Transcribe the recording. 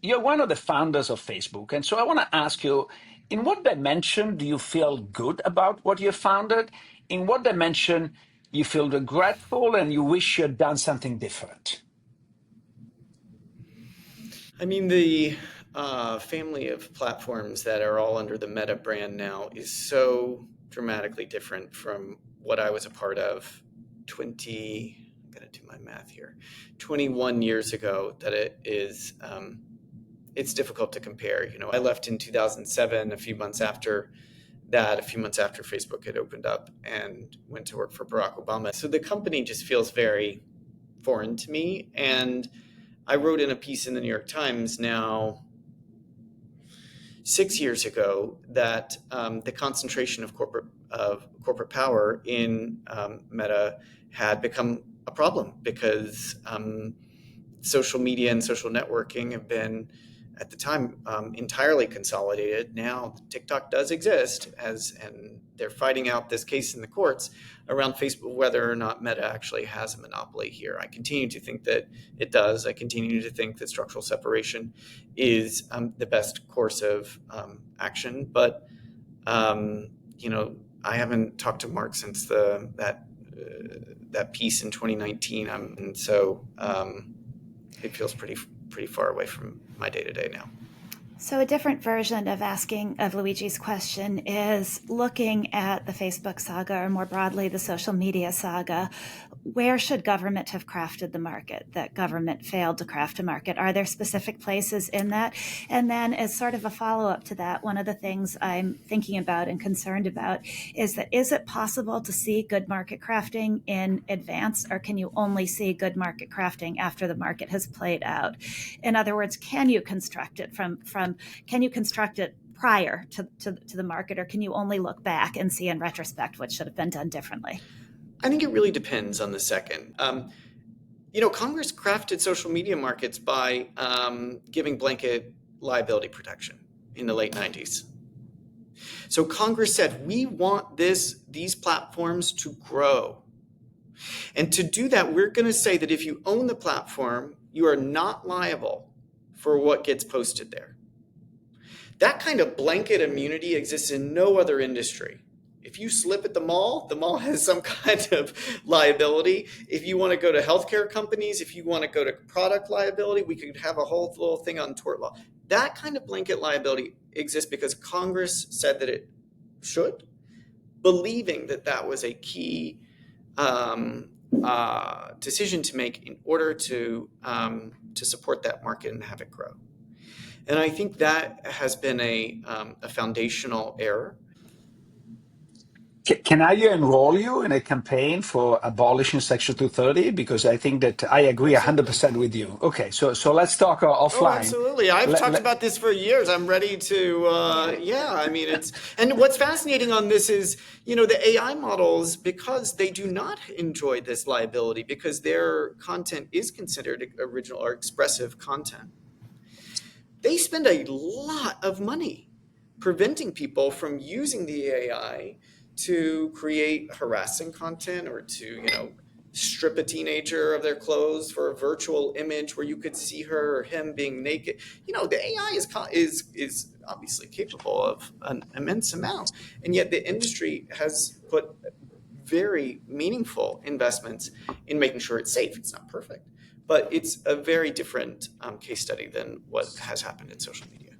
You're one of the founders of Facebook. And so I want to ask you, in what dimension do you feel good about what you founded? In what dimension you feel regretful and you wish you had done something different? I mean, the family of platforms that are all under the Meta brand now is so dramatically different from what I was a part of 20, I'm going to do my math here, 21 years ago, that it's difficult to compare. You know, I left in 2007, a few months after Facebook had opened up, and went to work for Barack Obama. So the company just feels very foreign to me. And I wrote in a piece in the New York Times now 6 years ago that the concentration of corporate power in Meta had become a problem because social media and social networking have been, at the time, entirely consolidated. Now TikTok does exist, and they're fighting out this case in the courts around Facebook, whether or not Meta actually has a monopoly here. I continue to think that it does. I continue to think that structural separation is the best course of action. But I haven't talked to Mark since that piece in 2019, and so it feels pretty far away from my day to day now. So a different version of Luigi's question is looking at the Facebook saga, or more broadly, the social media saga. Where should government have crafted the market that government failed to craft a market? Are there specific places in that? And then as sort of a follow-up to that, one of the things I'm thinking about and concerned about is it possible to see good market crafting in advance, or can you only see good market crafting after the market has played out? In other words, can you construct it can you construct it prior to the market, or can you only look back and see in retrospect what should have been done differently? I think it really depends on the second. Congress crafted social media markets by giving blanket liability protection in the late 90s. So Congress said, we want these platforms to grow. And to do that, we're going to say that if you own the platform, you are not liable for what gets posted there. That kind of blanket immunity exists in no other industry. If you slip at the mall has some kind of liability. If you want to go to healthcare companies, if you want to go to product liability, we could have a whole little thing on tort law. That kind of blanket liability exists because Congress said that it should, believing that was a key decision to make in order to support that market and have it grow. And I think that has been a foundational error. Can I enroll you in a campaign for abolishing Section 230? Because I think that I agree 100% with you. Okay, so let's talk Oh, offline. absolutely. I've talked about this for years. I'm ready to, and what's fascinating on this is, the AI models, because they do not enjoy this liability, because their content is considered original or expressive content, they spend a lot of money preventing people from using the AI to create harassing content or to, strip a teenager of their clothes for a virtual image where you could see her or him being naked. The AI is obviously capable of an immense amount, and yet the industry has put very meaningful investments in making sure it's safe. It's not perfect, but it's a very different case study than what has happened in social media.